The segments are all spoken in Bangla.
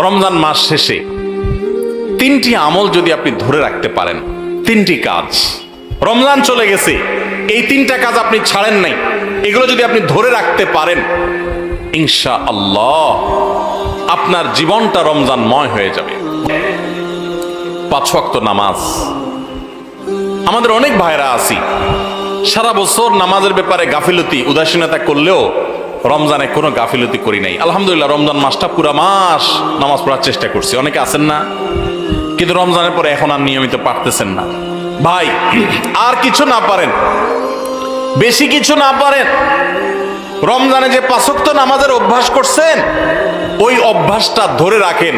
রমজান মাস শেষে তিনটি আমল যদি আপনি ধরে রাখতে পারেন, তিনটি কাজ, রমজান চলে গেছে, এই তিনটা কাজ আপনি ছাড়েন নাই, এগুলো যদি আপনি ধরে রাখতে পারেন, ইনশাআল্লাহ আপনার জীবনটা রমজানময় হয়ে যাবে। 5 ওয়াক্ত নামাজ। আমাদের অনেক ভাইরা আছি সারা বছর নামাজের ব্যাপারে গাফিলতি উদাসীনতা করলেও রমজানে কোনো গাফিলতি করি নাই। আলহামদুলিল্লাহ রমজান মাসটা পুরা মাস নামাজ পড়ার চেষ্টা করছি। অনেকে আছেন না, কিন্তু রমজানের পরে এখন আর নিয়মিত পারতেছেন না। ভাই, আর কিছু না পারেন, বেশি কিছু না পারেন, রমজানে যে 5 ওয়াক্ত নামাজের অভ্যাস করছেন ওই অভ্যাসটা ধরে রাখেন।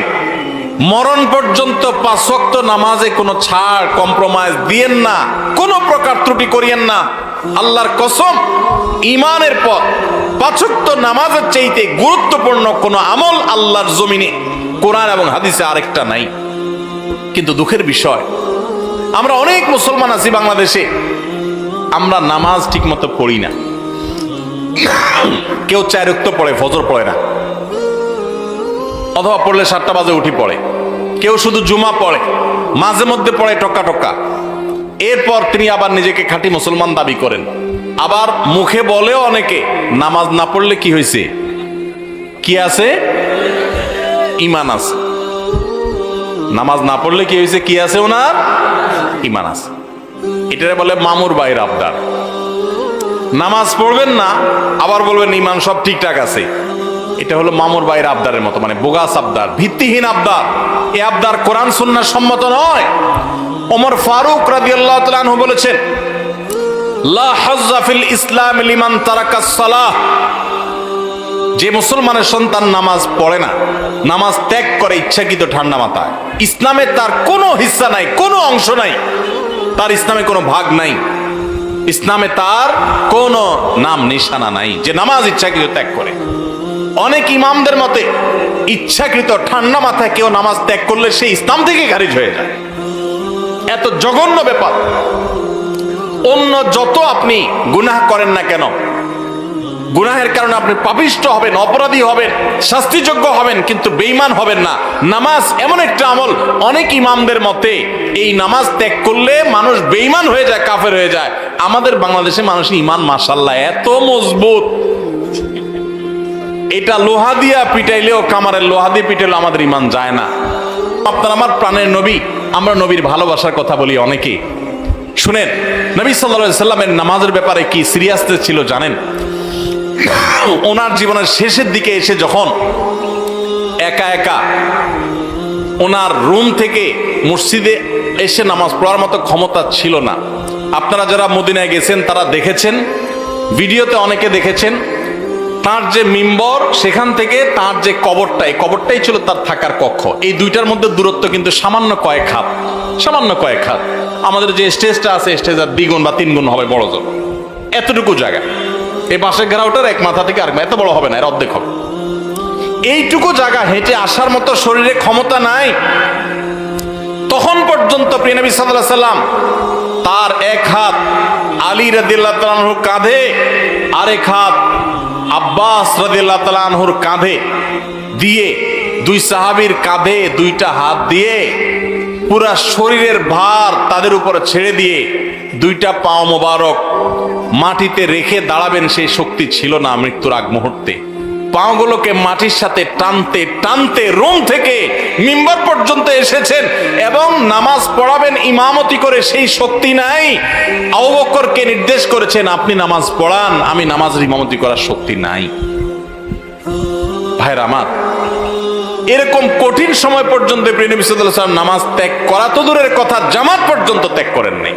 মরণ পর্যন্ত 5 ওয়াক্ত নামাজে কোনো ছাড় কম্প্রোমাইজ দিয়েন না, কোনো প্রকার ত্রুটি করিয়েন না। আল্লাহর কসম, ঈমানের পর 5 ওয়াক্ত নামাজের চাইতে গুরুত্বপূর্ণ কোনো আমল আল্লাহর জমিনে কোরআন এবং হাদিসে আরেকটা নাই। কিন্তু দুঃখের বিষয়, আমরা অনেক মুসলমান আছি বাংলাদেশে, আমরা নামাজ ঠিক মতো পড়ি না। কেউ 4 ওয়াক্ত পড়ে, ফজর পড়ে না, অথবা পড়লে 7টা বাজে উঠি পড়ে। কেউ শুধু জুমা পড়ে, মাঝে মধ্যে পড়ে টক্কা টক্কা। এরপর তিনি আবার নিজেকে খাঁটি মুসলমান দাবি করেন। আবার মুখে বলেও অনেকে, নামাজ না পড়লে কি হয়েছে, কি আছে, ঈমান আছে। নামাজ না পড়লে কি হয়েছে, কি আছে, ওনার ঈমান আছে। এটারে বলে মামুর ভাইয়ের আবদার। নামাজ পড়বেন না, আবার বলবেন ঈমান সব ঠিকঠাক আছে। এটা হলো মামুর ভাইয়ের আবদারের মতো, মানে বোগাস আবদার, ভিত্তিহীন আবদার। এই আবদার কোরআন সুন্নাহ সম্মত নয়। ওমর ফারুক রাদিয়াল্লাহু তাআলা আনহু বলেছেন, লা হাজ্জা ফিল ইসলাম লিমান তারাকাস সালাহ। যে মুসলমানের সন্তান নামাজ পড়ে না, নামাজ ত্যাগ করে ইচ্ছাকৃত ঠান্ডা মাথায়, ইসলামে তার কোনো হিস্সা নাই, কোনো অংশ নাই, তার ইসলামে কোনো ভাগ নাই, ইসলামে তার কোনো নাম নিশানা নাই যে নামাজ ইচ্ছাকৃত ত্যাগ করে। অনেক ইমামদের মতে ইচ্ছাকৃত ঠান্ডা মাথায় কেউ নামাজ ত্যাগ করলে সে ইসলাম থেকে খারিজ হয়ে যায়। এত জঘন্য ব্যাপার। অন্য যত আপনি গুনাহ করেন না কেন, গুনাহের কারণে আপনি পাপিষ্ঠ হবেন, অপরাধী হবেন, শাস্তিযোগ্য হবেন, কিন্তু বেঈমান হবেন না। নামাজ এমন একটা আমল, অনেক ইমামদের মতে এই নামাজ ত্যাগ করলে মানুষ বেঈমান হয়ে যায়, কাফের হয়ে যায়। আমাদের বাংলাদেশে মানুষের ঈমান মাশাআল্লাহ এত মজবুত, এটা লোহা দিয়া পিটাইলেও, কামারের লোহা দিয়ে পিটাইলেও আমাদের ঈমান যায় না। আপনার আমার প্রাণের নবী, আমরা নবীর ভালোবাসার কথা বলি অনেকে। শুনেন, নবী সাল্লাল্লাহু আলাইহি সাল্লামের নামাজের ব্যাপারে কি সিরিয়াসনেস ছিল জানেন? ওনার জীবনের শেষের দিকে এসে যখন একা একা ওনার রুম থেকে মসজিদে এসে নামাজ পড়ার মতো ক্ষমতা ছিল না। আপনারা যারা মদিনায় গেছেন তারা দেখেছেন, ভিডিওতে অনেকে দেখেছেন, তার যে মিম্বর, সেখান থেকে তার যে কবরটা, এই কবরটাই ছিল তার থাকার কক্ষ। এই দুইটার মধ্যে দূরত্ব কিন্তু সামান্য কয়েক হাত, সামান্য কয়েক হাত। আমাদের যে স্টেজটা আছে, স্টেজের 2 গুণ বা 3 গুণ হবে বড় জোর, এতটুকু জায়গা। এই বাঁশের ঘেরাওটার এক মাথা থেকে আরেক মাথা, এত বড় হবে না, এর অর্ধেক হবে। এইটুকু জায়গা হেঁটে আসার মতো শরীরে ক্ষমতা নাই। তখন পর্যন্ত প্রিয় নবী সাল্লাল্লাহু আলাইহি সাল্লাম তার এক হাত আলী রাদিয়াল্লাহু তাআলা আনহুর কাঁধে, আরেক হাত আব্বাস রাদিয়াল্লাহু তাআলা আনহুর কাঁধে দিয়ে, 2 সাহাবীর কাঁধে 2টা হাত দিয়ে পুরা শরীরের ভার তাদের উপরে ছেড়ে দিয়ে 2টা পা মোবারক মাটিতে রেখে দাঁড়াবেন সেই শক্তি ছিল না মৃত্যুর আগ মুহূর্তে। পাগুলোকে মাটির সাথে টানতে টানতে রুম থেকে মিম্বার পর্যন্ত এসেছেন এবং নামাজ পড়াবেন ইমামতি করে, সেই শক্তি নাই। আবু বকরকে নির্দেশ করেছেন, আপনি নামাজ পড়ান, আমি নামাজের ইমামতি করার শক্তি নাই। ভাইরা আমার, এরকম কঠিন সময় পর্যন্ত প্রিয় নবী সাল্লাল্লাহু আলাইহি ওয়াসাল্লাম নামাজ ত্যাগ করা তো দূরের কথা, জামাত পর্যন্ত ত্যাগ করেন নাই।